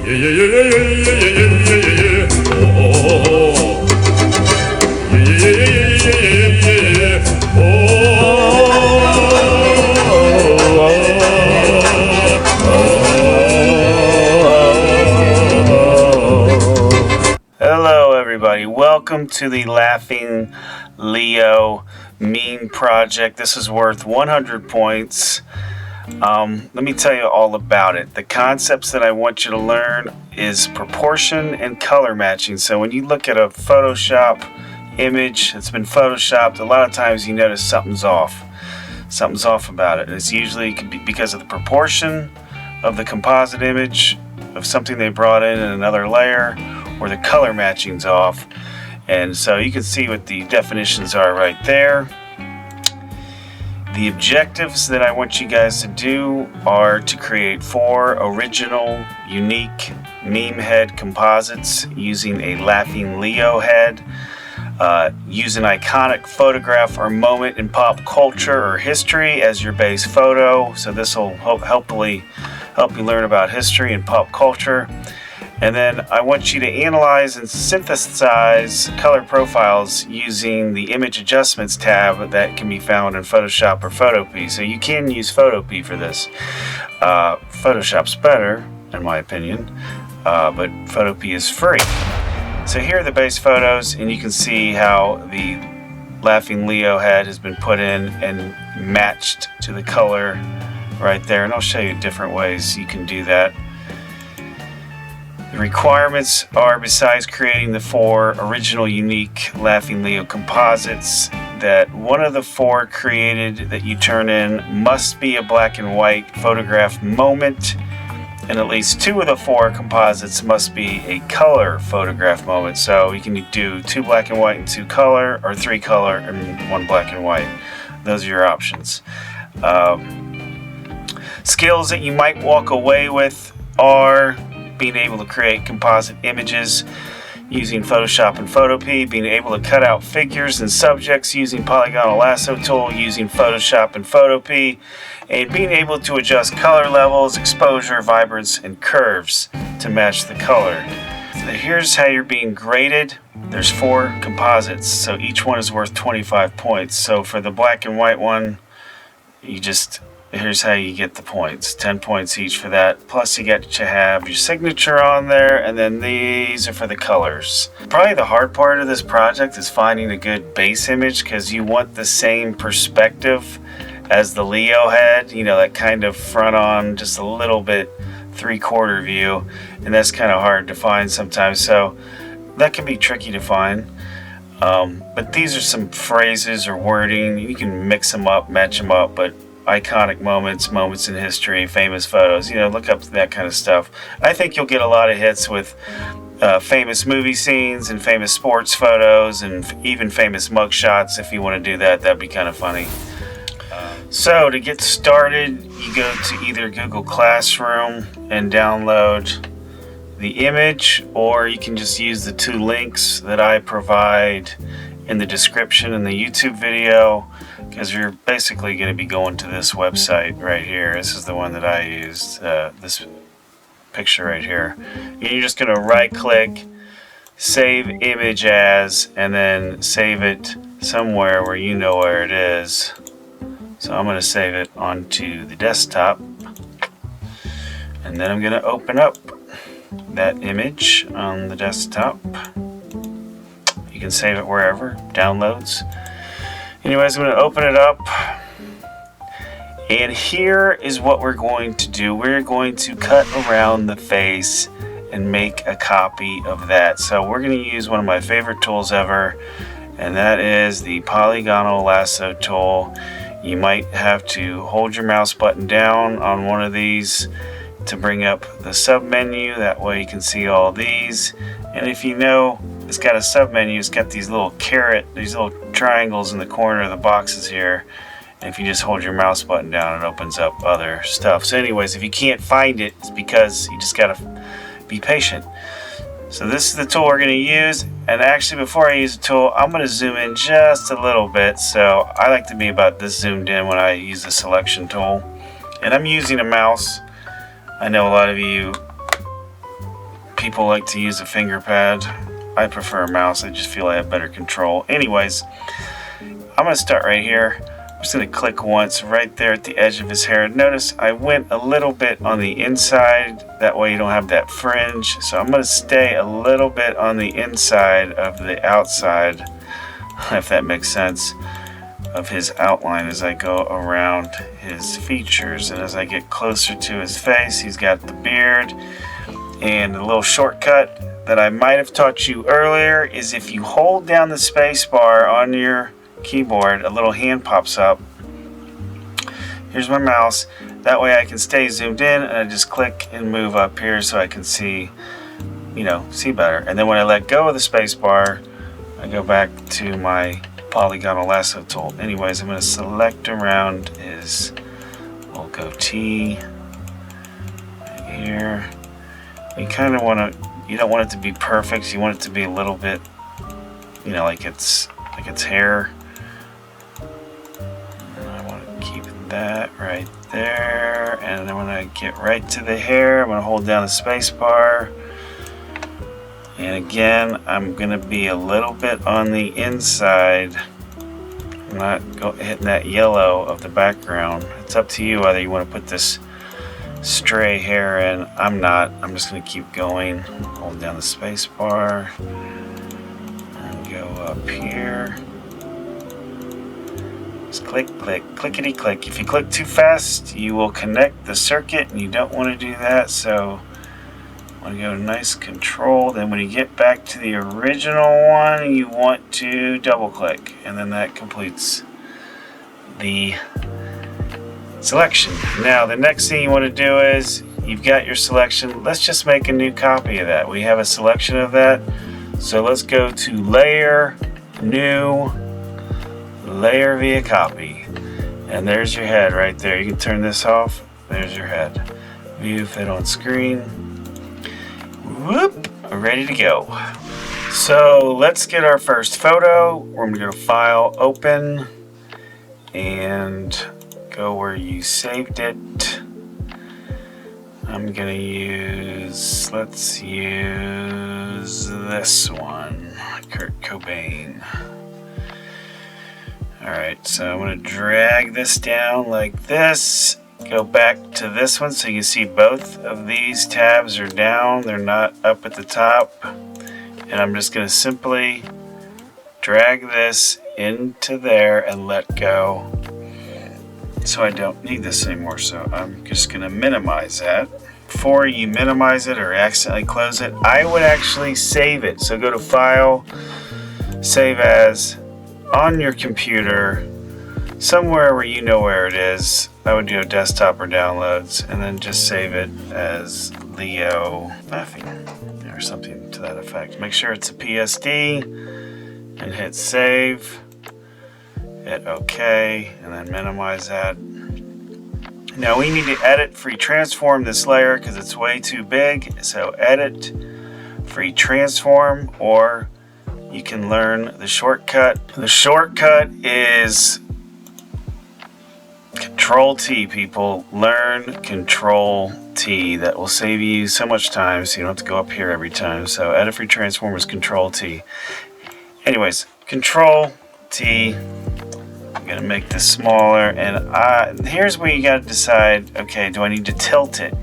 Yeah, yeah, yeah, yeah, yeah, yeah, yeah, yeah, yeah, yeah. Oh, oh, oh, oh. Yeah, yeah, yeah, yeah, yeah, yeah, yeah, yeah. Hello everybody, welcome to the Laughing Leo meme project. This is worth 100 points. Let me tell you all about it. The concepts that I want you to learn is proportion and color matching. So when you look at a Photoshop image that's been photoshopped, a lot of times you notice something's off. Something's off about it. It's usually because of the proportion of the composite image of something they brought in another layer, or the color matching's off. And so you can see what the definitions are right there. The objectives that I want you guys to do are to create 4 original, unique meme head composites using a Laughing Leo head. Use an iconic photograph or moment in pop culture or history as your base photo. So this will hopefully help you learn about history and pop culture. And then I want you to analyze and synthesize color profiles using the image adjustments tab that can be found in Photoshop or Photopea. So you can use Photopea for this. Photoshop's better, in my opinion, but Photopea is free. So here are the base photos, and you can see how the Laughing Leo head has been put in and matched to the color right there. And I'll show you different ways you can do that. The requirements are, besides creating the 4 original unique Laughing Leo composites, that one of the 4 created that you turn in must be a black and white photograph moment, and at least 2 of the 4 composites must be a color photograph moment. So you can do 2 black and white and 2 color, or 3 color and 1 black and white. Those are your options. Skills that you might walk away with are being able to create composite images using Photoshop and Photopea, being able to cut out figures and subjects using Polygonal Lasso tool using Photoshop and Photopea, and being able to adjust color levels, exposure, vibrance, and curves to match the color. So here's how you're being graded. There's 4 composites, so each one is worth 25 points. So for the black and white one, here's how you get the points. 10 points each for that. Plus you get to have your signature on there, and then these are for the colors. Probably the hard part of this project is finding a good base image, because you want the same perspective as the Leo head, you know, that kind of front on, just a little bit 3/4 view, and that's kind of hard to find sometimes, so that can be tricky to find. But these are some phrases or wording. You can mix them up, match them up, but iconic moments in history, famous photos, you know, look up that kind of stuff. I think you'll get a lot of hits with famous movie scenes and famous sports photos, and even famous mug shots. If you want to do that, that'd be kind of funny. So to get started, you go to either Google Classroom and download the image, or you can just use the 2 links that I provide in the description in the YouTube video, because you're basically going to be going to this website right here. This is the one that I used, this picture right here. And you're just going to right click, save image as, and then save it somewhere where you know where it is. So I'm going to save it onto the desktop, and then I'm going to open up that image on the desktop. You can save it wherever, downloads. Anyways, I'm going to open it up, and here is what we're going to do. We're going to cut around the face and make a copy of that. So we're going to use one of my favorite tools ever, and that is the Polygonal Lasso tool. You might have to hold your mouse button down on one of these to bring up the sub menu. That way you can see all these. And if you know, it's got a sub menu, it's got these little these little triangles in the corner of the boxes here. And if you just hold your mouse button down, it opens up other stuff. So anyways, if you can't find it, it's because you just gotta be patient. So this is the tool we're going to use, and actually before I use the tool, I'm going to zoom in just a little bit. So I like to be about this zoomed in when I use the selection tool, and I'm using a mouse. I know a lot of you people like to use a finger pad. I prefer a mouse. I just feel I have better control. Anyways, I'm going to start right here. I'm just going to click once right there at the edge of his hair. Notice I went a little bit on the inside. That way you don't have that fringe. So I'm going to stay a little bit on the inside of the outside, if that makes sense, of his outline as I go around his features. And as I get closer to his face, he's got the beard. And a little shortcut that I might have taught you earlier is if you hold down the space bar on your keyboard, a little hand pops up. Here's my mouse. That way I can stay zoomed in, and I just click and move up here so I can see, see better. And then when I let go of the space bar, I go back to my Polygonal Lasso tool. Anyways, I'm going to select around his little goatee right here. You kind of want to, you don't want it to be perfect. You want it to be a little bit, like it's hair. And I want to keep that right there. And then when I get right to the hair, I'm going to hold down the space bar. And again, I'm going to be a little bit on the inside. I'm not hitting that yellow of the background. It's up to you whether you want to put this stray hair in. I'm not. I'm just going to keep going. Hold down the space bar and go up here. Just click, click, clickety click. If you click too fast, you will connect the circuit, and you don't want to do that. So I want to go nice control. Then when you get back to the original one, you want to double click, and then that completes the selection. Now the next thing you want to do is, you've got your selection. Let's just make a new copy of that. We have a selection of that. So let's go to Layer, New, Layer via Copy. And there's your head right there. You can turn this off. There's your head. View fit on screen. Whoop, we're ready to go. So let's get our first photo. We're going to go to File, Open, and go where you saved it. I'm going to let's use this one, Kurt Cobain. Alright, so I'm going to drag this down like this. Go back to this one so you can see both of these tabs are down. They're not up at the top. And I'm just going to simply drag this into there and let go. So I don't need this anymore. So I'm just going to minimize that. Before you minimize it or accidentally close it, I would actually save it. So go to File, Save As, on your computer, somewhere where you know where it is. I would do desktop or downloads, and then just save it as Leo Laughing or something to that effect. Make sure it's a PSD and hit save. Hit OK, and then minimize that. Now we need to edit, free transform this layer because it's way too big. So edit, free transform, or you can learn the shortcut. The shortcut is Control T, people. Learn Control T. That will save you so much time so you don't have to go up here every time. So edit, free transform is Control T. Anyways, Control T. I'm going to make this smaller, and here's where you got to decide, okay, do I need to tilt it?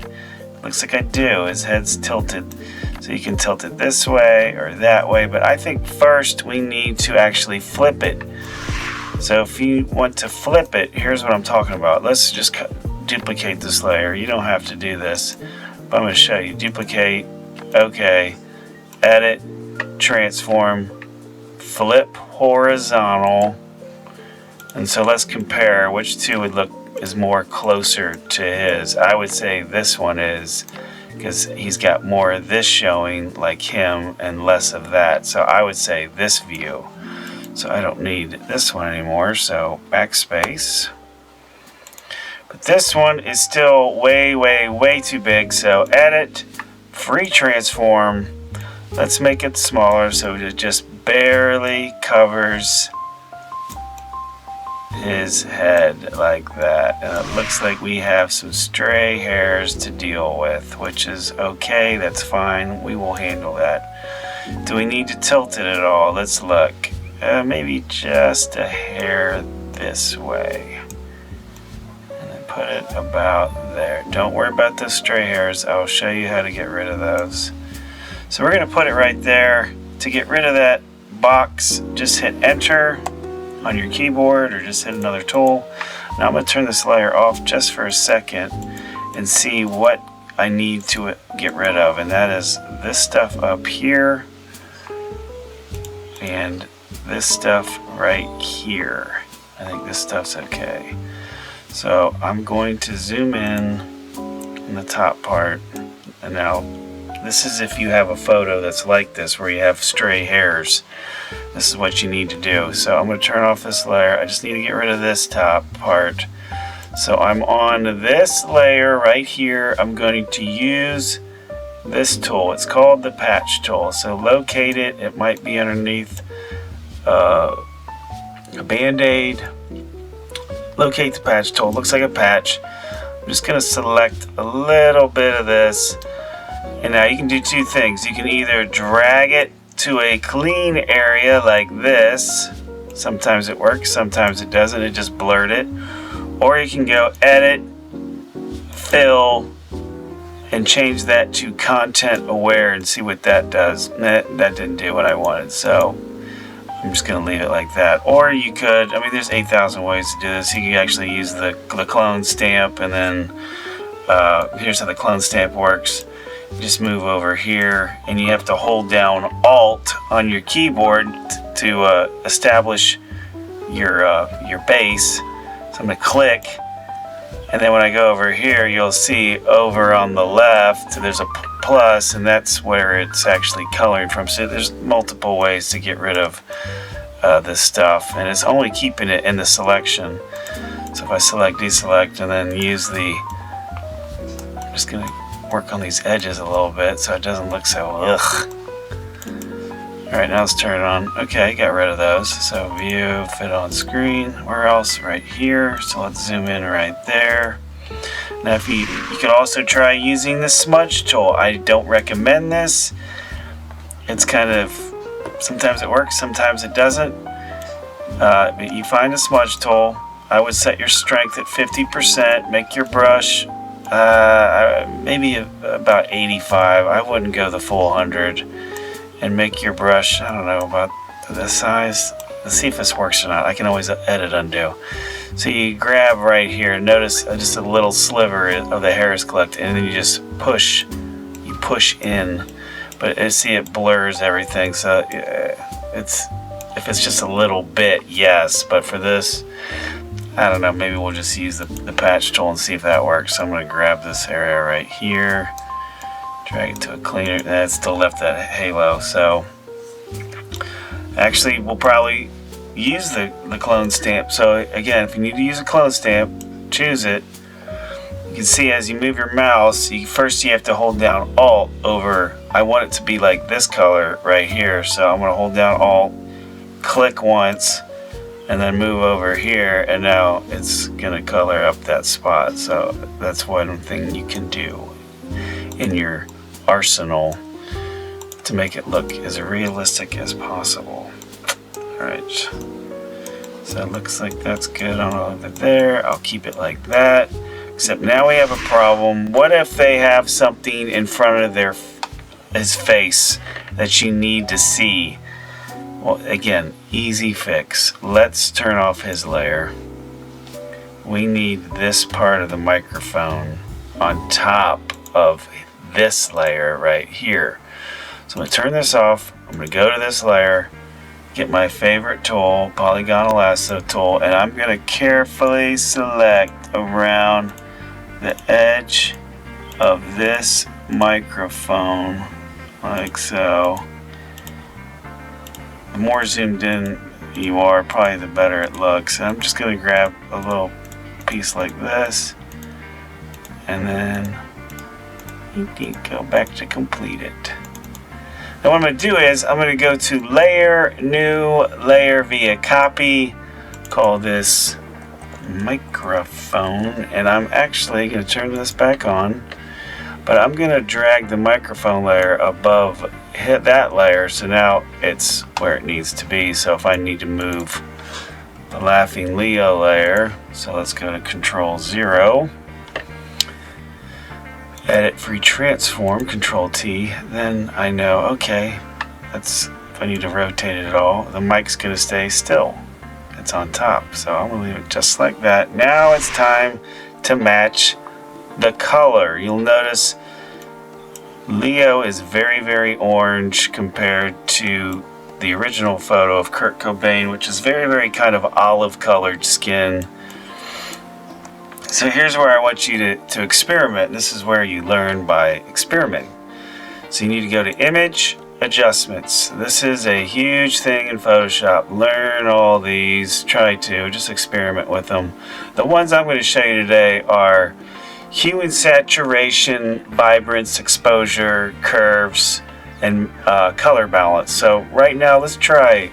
Looks like I do. His head's tilted. So you can tilt it this way or that way, but I think first we need to actually flip it. So if you want to flip it, here's what I'm talking about. Let's just duplicate this layer. You don't have to do this, but I'm going to show you. Duplicate, okay, edit, transform, flip horizontal. And so let's compare which two is more closer to his. I would say this one is, because he's got more of this showing like him and less of that. So I would say this view. So I don't need this one anymore. So backspace. But this one is still way, way, way too big. So edit, free transform. Let's make it smaller so it just barely covers his head like that. And it looks like we have some stray hairs to deal with, which is okay, that's fine. We will handle that. Do we need to tilt it at all? Let's look. Maybe just a hair this way. And then put it about there. Don't worry about the stray hairs. I'll show you how to get rid of those. So we're going to put it right there. To get rid of that box, just hit enter on your keyboard or just hit another tool. Now I'm going to turn this layer off just for a second and see what I need to get rid of, and that is this stuff up here and this stuff right here. I think this stuff's okay. So I'm going to zoom in the top part, and now this is if you have a photo that's like this where you have stray hairs. This is what you need to do. So I'm going to turn off this layer. I just need to get rid of this top part. So I'm on this layer right here. I'm going to use this tool. It's called the patch tool. So locate it. It might be underneath a band-aid. Locate the patch tool. It looks like a patch. I'm just going to select a little bit of this. And now you can do two things. You can either drag it to a clean area like this. Sometimes it works, sometimes it doesn't. It just blurred it. Or you can go edit, fill, and change that to content aware and see what that does. That didn't do what I wanted, so I'm just going to leave it like that. Or you could, I mean, there's 8,000 ways to do this. You can actually use the clone stamp, and then here's how the clone stamp works. Just move over here, and you have to hold down Alt on your keyboard to establish your base. So I'm going to click, and then when I go over here, you'll see over on the left there's a plus, and that's where it's actually coloring from. So there's multiple ways to get rid of this stuff, and it's only keeping it in the selection. So if I select, deselect, and then use the, I'm just going to work on these edges a little bit so it doesn't look so ugh. Alright, now let's turn it on. Okay, got rid of those. So view, fit on screen. Where else? Right here. So let's zoom in right there. Now if you could also try using the smudge tool. I don't recommend this. It's kind of, sometimes it works, sometimes it doesn't. But you find a smudge tool. I would set your strength at 50%, make your brush maybe about 85. I wouldn't go the full 100, and make your brush, I don't know, about this size. Let's see if this works or not. I can always edit undo. So you grab right here, notice just a little sliver of the hair is collected, and then you just push in, but see it blurs everything. So if it's just a little bit, yes, but for this, I don't know, maybe we'll just use the patch tool and see if that works. So I'm going to grab this area right here, drag it to a cleaner. That still left that halo. So actually we'll probably use the clone stamp. So again, if you need to use a clone stamp, choose it. You can see as you move your mouse, first you have to hold down Alt over, I want it to be like this color right here. So I'm going to hold down Alt, click once, and then move over here, and now it's gonna color up that spot. So that's one thing you can do in your arsenal to make it look as realistic as possible. Alright, so it looks like that's good on over there. I'll keep it like that, except now we have a problem. What if they have something in front of his face that you need to see? Well, again, easy fix. Let's turn off his layer. We need this part of the microphone on top of this layer right here. So I'm going to turn this off. I'm going to go to this layer, get my favorite tool, Polygonal Lasso tool, and I'm going to carefully select around the edge of this microphone, like so. The more zoomed in you are, probably the better it looks. And I'm just going to grab a little piece like this, and then you can go back to complete it. Now what I'm going to do is I'm going to go to Layer, New Layer via Copy. Call this microphone, and I'm actually going to turn this back on, but I'm going to drag the microphone layer above, hit that layer, so now it's where it needs to be. So if I need to move the Laughing Leo layer, so let's go to Control 0, edit free transform, Control T, then I know, okay, that's, if I need to rotate it at all, the mic's going to stay still. It's on top, so I'm going to leave it just like that. Now it's time to match the color. You'll notice Leo is very, very orange compared to the original photo of Kurt Cobain, which is very, very kind of olive colored skin. So here's where I want you to experiment. This is where you learn by experimenting. So you need to go to Image, Adjustments. This is a huge thing in Photoshop. Learn all these, try to, just experiment with them. The ones I'm going to show you today are hue and saturation, vibrance, exposure, curves, and color balance. So right now let's try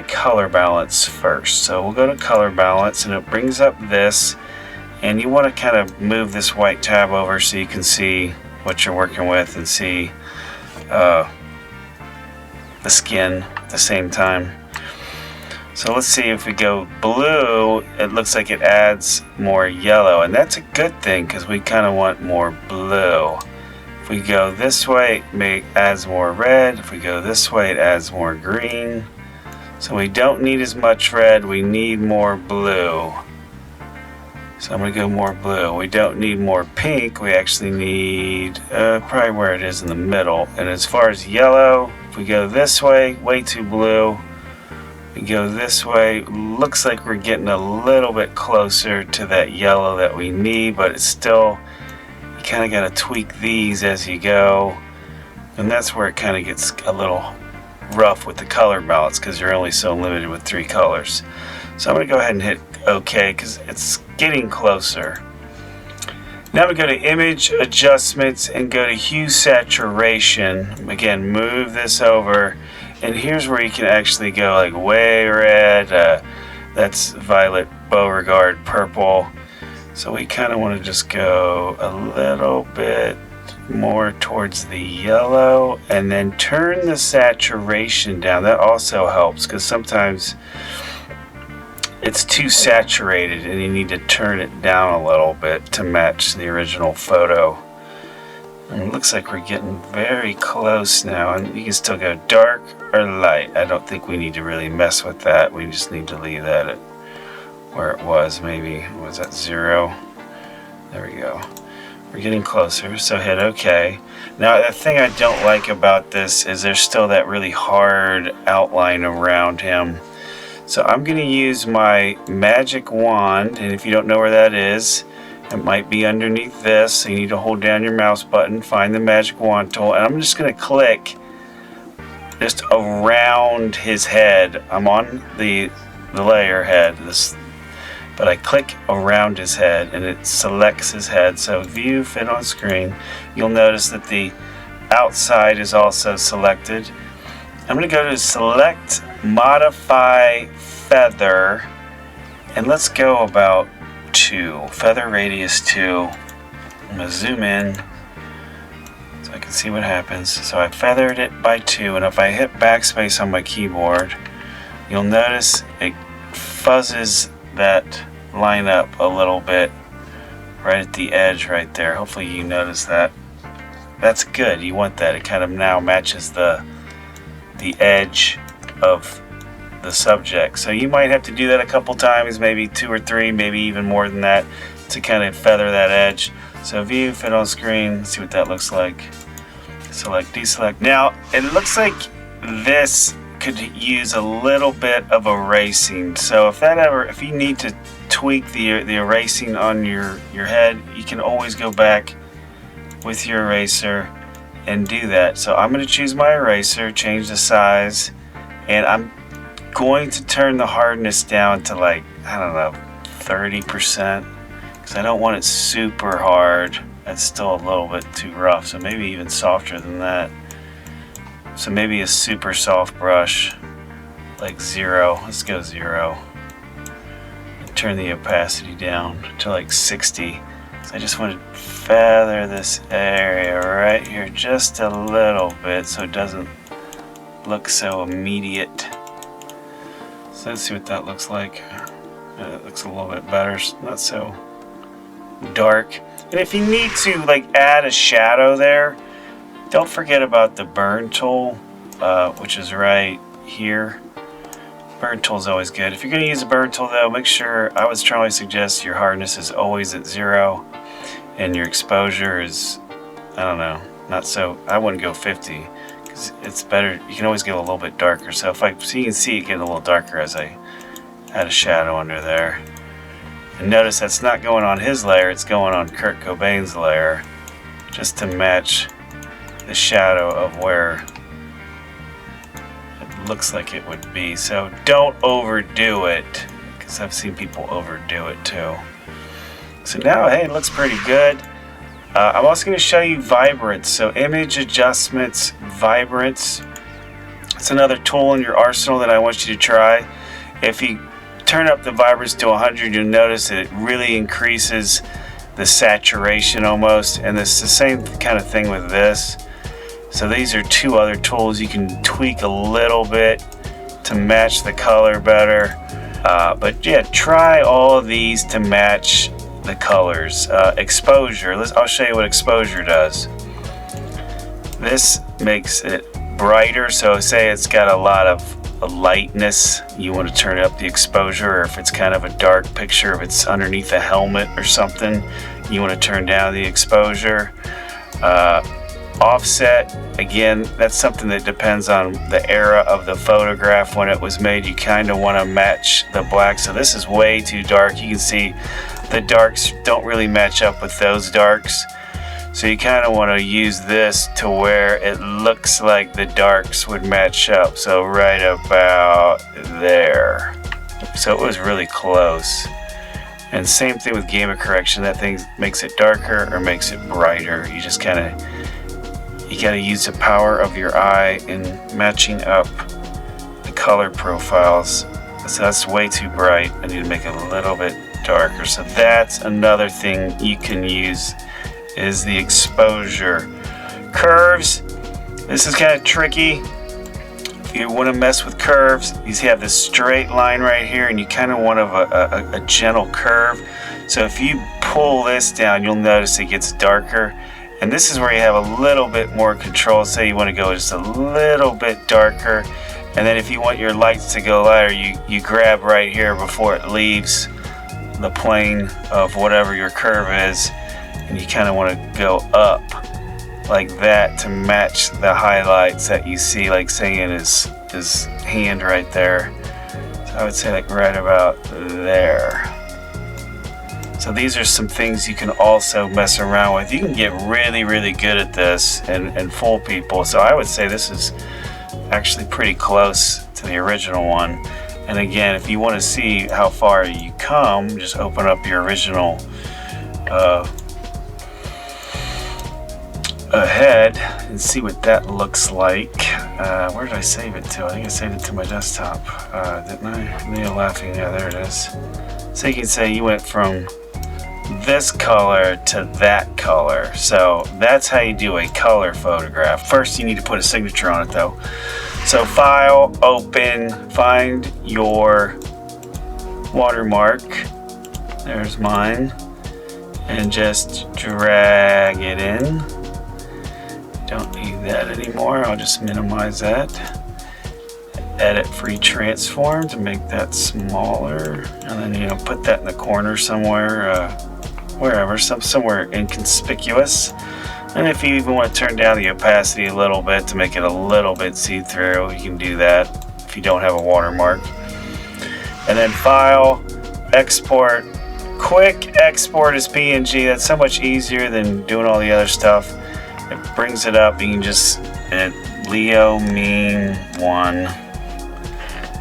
color balance first. So we'll go to color balance, and it brings up this, and you want to kind of move this white tab over so you can see what you're working with and see the skin at the same time. So let's see, if we go blue, it looks like it adds more yellow, and that's a good thing because we kind of want more blue. If we go this way, it adds more red. If we go this way, it adds more green. So we don't need as much red, we need more blue. So I'm going to go more blue. We don't need more pink, we actually need probably where it is in the middle. And as far as yellow, if we go this way, way too blue. We go this way, looks like we're getting a little bit closer to that yellow that we need, but it's still, you kind of got to tweak these as you go. And that's where it kind of gets a little rough with the color balance because you're only so limited with 3 colors. So I'm going to go ahead and hit OK because it's getting closer. Now we go to Image, Adjustments, and go to Hue Saturation. Again, move this over, and here's where you can actually go like way red. That's Violet Beauregard purple. So we kind of want to just go a little bit more towards the yellow, and then turn the saturation down. That also helps because sometimes it's too saturated and you need to turn it down a little bit to match the original photo. And it looks like we're getting very close now, and you can still go dark or light. I don't think we need to really mess with that. We just need to leave that at where it was. Maybe was that 0? There we go. We're getting closer, so hit OK. Now the thing I don't like about this is there's still that really hard outline around him. So I'm going to use my magic wand, and if you don't know where that is, it might be underneath this. So you need to hold down your mouse button, find the magic wand tool, and I'm just going to click just around his head. I'm on the layer head, but I click around his head and it selects his head. So view, fit on screen. You'll notice that the outside is also selected. I'm going to go to select, modify feather, and let's go about 2. Feather radius 2. I'm going to zoom in so I can see what happens. So I feathered it by 2, and if I hit backspace on my keyboard, you'll notice it fuzzes that line up a little bit right at the edge right there. Hopefully you notice that. That's good. You want that. It kind of now matches the edge of the subject. So you might have to do that a couple times, maybe 2 or 3, maybe even more than that, to kind of feather that edge. So view, fit on screen, see what that looks like. Select, deselect. Now it looks like this could use a little bit of erasing. So if you need to tweak the erasing on your head, you can always go back with your eraser and do that. So I'm going to choose my eraser, change the size, and I'm going to turn the hardness down to like, I don't know, 30%, because I don't want it super hard. That's still a little bit too rough, so maybe even softer than that. So maybe a super soft brush, like 0. Let's go 0. turn the opacity down to like 60. So I just want to feather this area right here just a little bit so it doesn't look so immediate. So let's see what that looks like. It looks a little bit better, not so dark. And if you need to like add a shadow there, don't forget about the burn tool, which is right here. Burn tool is always good. If you're going to use a burn tool though, make sure, I would strongly suggest your hardness is always at 0 and your exposure is, I don't know, not so, I wouldn't go 50 because it's better, you can always get a little bit darker. So if so you can see it getting a little darker as I add a shadow under there. And notice that's not going on his layer, it's going on Kurt Cobain's layer just to match the shadow of where looks like it would be. So don't overdo it, because I've seen people overdo it too. So now, hey, it looks pretty good. I'm also going to show you vibrance. So image adjustments, vibrance. It's another tool in your arsenal that I want you to try. If you turn up the vibrance to 100, you'll notice that it really increases the saturation almost. And it's the same kind of thing with this. So these are two other tools you can tweak a little bit to match the color better. But yeah, try all of these to match the colors. Exposure, I'll show you what exposure does. This makes it brighter, so say it's got a lot of lightness, you want to turn up the exposure, or if it's kind of a dark picture, if it's underneath a helmet or something, you want to turn down the exposure. Offset, again, that's something that depends on the era of the photograph when it was made. You kind of want to match the black. So this is way too dark. You can see the darks don't really match up with those darks. So you kind of want to use this to where it looks like the darks would match up. So right about there. So it was really close. And same thing with gamma correction. That thing makes it darker or makes it brighter. You just kind of, you got to use the power of your eye in matching up the color profiles. So that's way too bright. I need to make it a little bit darker. So that's another thing you can use, is the exposure. Curves, this is kind of tricky. If you want to mess with curves, you have this straight line right here, and you kind of want a gentle curve. So if you pull this down, you'll notice it gets darker. And this is where you have a little bit more control. Say you want to go just a little bit darker. And then if you want your lights to go lighter, you grab right here before it leaves the plane of whatever your curve is. And you kind of want to go up like that to match the highlights that you see, like saying his hand right there. So I would say like right about there. So these are some things you can also mess around with. You can get really, really good at this and fool people. So I would say this is actually pretty close to the original one. And again, if you want to see how far you come, just open up your original ahead and see what that looks like. Where did I save it to? I think I saved it to my desktop, didn't I? Neil laughing, yeah, there it is. So you can say you went from this color to that color. So that's how you do a color photograph. First you need to put a signature on it though. So file, open, find your watermark. There's mine. And just drag it in. Don't need that anymore. I'll just minimize that. Edit free transform to make that smaller. And then, put that in the corner somewhere, wherever, somewhere inconspicuous. And if you even want to turn down the opacity a little bit to make it a little bit see-through, you can do that if you don't have a watermark. And then file, export. Quick export as PNG. That's so much easier than doing all the other stuff. It brings it up. You can just hit Leo Mean 1.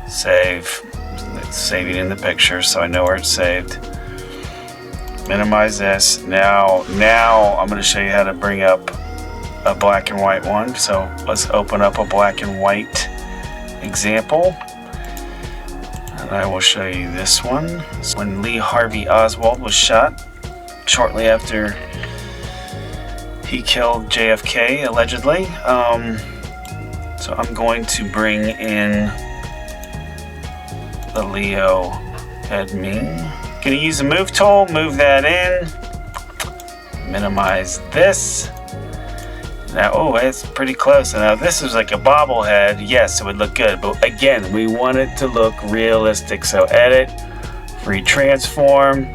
Save. It's saving in the picture so I know where it's saved. Minimize this. Now I'm going to show you how to bring up a black and white one. So let's open up a black and white example. And I will show you this one. When Lee Harvey Oswald was shot, shortly after he killed JFK, allegedly. So I'm going to bring in the Leo head meme. Gonna use the move tool, move that in, minimize this. Now, oh, it's pretty close. Now, this is like a bobblehead. Yes, it would look good, but again, we want it to look realistic. So edit, free transform.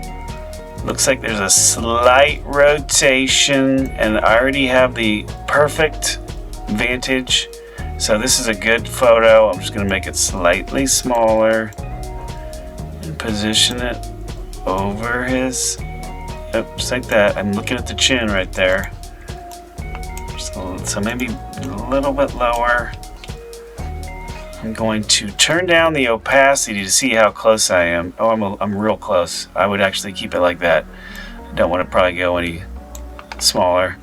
Looks like there's a slight rotation, and I already have the perfect vantage. So this is a good photo. I'm just gonna make it slightly smaller and position it over his, just like that. I'm looking at the chin right there. So maybe a little bit lower. I'm going to turn down the opacity to see how close I am. Oh, I'm real close. I would actually keep it like that. I don't want to probably go any smaller.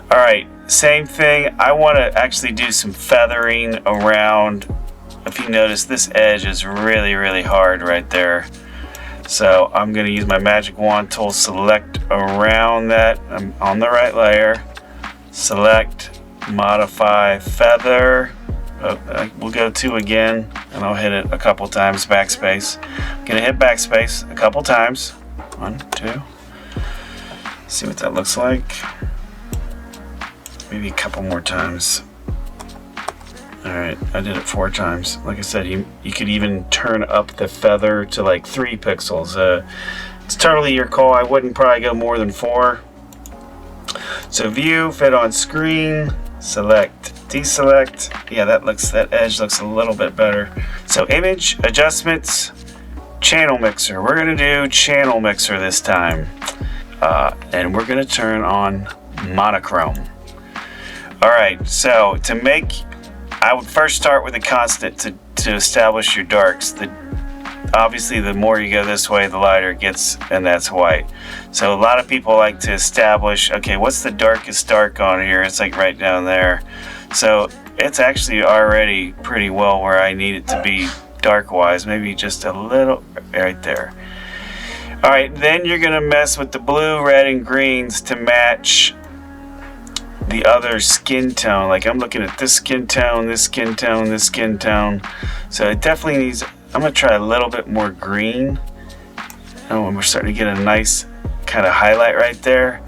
All right, same thing. I want to actually do some feathering around. If you notice, this edge is really, really hard right there. So I'm going to use my magic wand tool, select around that. I'm on the right layer. Select, modify, feather. We'll go 2 again, and I'll hit it a couple times, backspace. I'm gonna hit backspace a couple times. 1, 2. See what that looks like. Maybe a couple more times. All right, I did it 4 times. Like I said, you could even turn up the feather to like 3 pixels. It's totally your call. I wouldn't probably go more than 4. So view, fit on screen, select, deselect. Yeah, that edge looks a little bit better. So image, adjustments, channel mixer. We're gonna do channel mixer this time. And we're gonna turn on monochrome. All right, so I would first start with a constant to establish your darks. Obviously, the more you go this way, the lighter it gets, and that's white. So a lot of people like to establish, okay, what's the darkest dark on here? It's like right down there. So it's actually already pretty well where I need it to be dark-wise, maybe just a little right there. All right, then you're gonna mess with the blue, red, and greens to match the other skin tone. Like I'm looking at this skin tone, this skin tone, this skin tone. So it definitely needs, I'm gonna try a little bit more green. Oh, and we're starting to get a nice kind of highlight right there.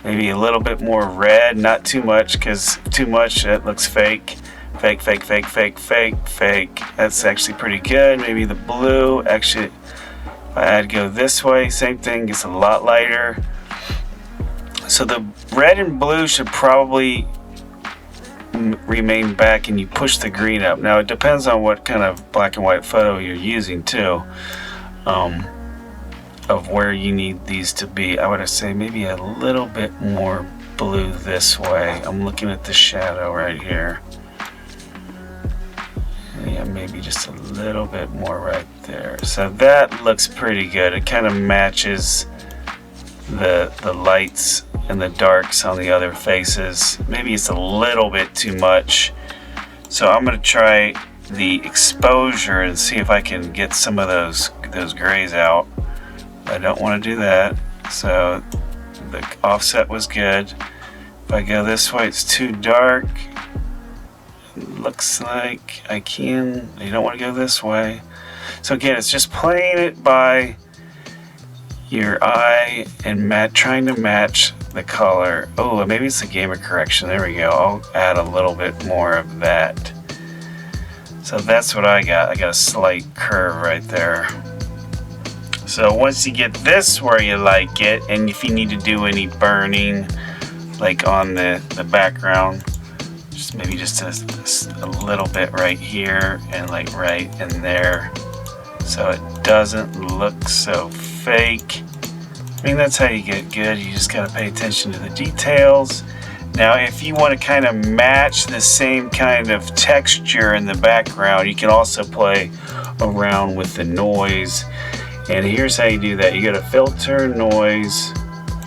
Maybe a little bit more red, not too much, because too much, it looks fake. Fake, fake, fake, fake, fake, fake. That's actually pretty good. Maybe the blue, actually, if I'd go this way, same thing, gets a lot lighter. So the red and blue should probably remain back, and you push the green up. Now it depends on what kind of black and white photo you're using too, of where you need these to be. I would say maybe a little bit more blue this way. I'm looking at the shadow right here. Yeah, maybe just a little bit more right there. So that looks pretty good. It kind of matches the lights and the darks on the other faces. Maybe it's a little bit too much. So I'm gonna try the exposure and see if I can get some of those grays out. I don't want to do that. So the offset was good. If I go this way, it's too dark. Looks like I can. You don't want to go this way. So again, it's just playing it by your eye and trying to match the color. Oh, maybe it's a gamer correction. There we go. I'll add a little bit more of that. So that's what I got. I got a slight curve right there. So once you get this where you like it, and if you need to do any burning, like on the background, maybe just a little bit right here and like right in there, so it doesn't look so fake. I mean, that's how you get good. You just gotta pay attention to the details. Now if you want to kind of match the same kind of texture in the background, you can also play around with the noise. And here's how you do that. You go to filter, noise,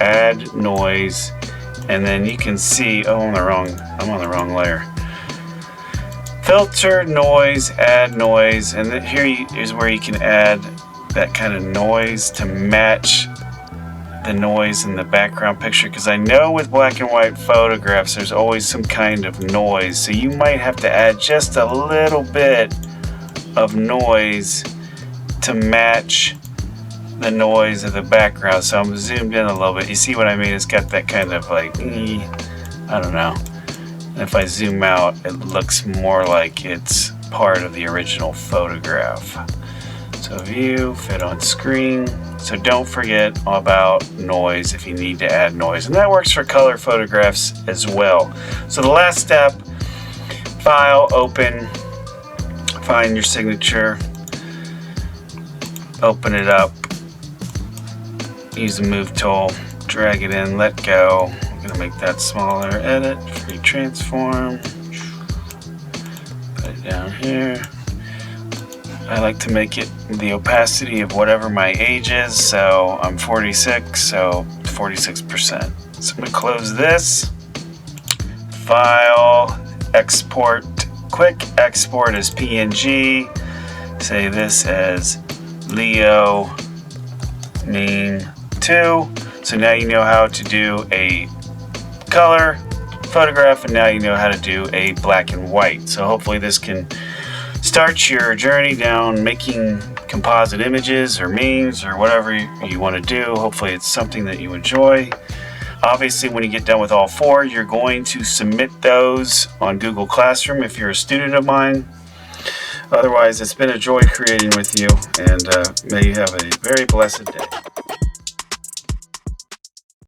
add noise, and then you can see, oh, I'm on the wrong layer. Filter, noise, add noise, and here is where you can add that kind of noise to match the noise in the background picture, because I know with black and white photographs there's always some kind of noise, so you might have to add just a little bit of noise to match the noise of the background. So I'm zoomed in a little bit. You see what I mean? It's got that kind of like, I don't know. And if I zoom out, it looks more like it's part of the original photograph. So view, fit on screen. So don't forget about noise if you need to add noise. And that works for color photographs as well. So the last step, file, open, find your signature, open it up, use the move tool, drag it in, let go. I'm gonna make that smaller, edit, free transform, put it down here. I like to make it the opacity of whatever my age is, so I'm 46, so 46%. So I'm gonna close this, file, export, quick export as PNG, say this as Leo Meme 2. So now you know how to do a color photograph, and now you know how to do a black and white. So hopefully this can start your journey down making composite images or memes or whatever you want to do. Hopefully it's something that you enjoy. Obviously, when you get done with all four, you're going to submit those on Google Classroom if you're a student of mine. Otherwise, it's been a joy creating with you, and may you have a very blessed day.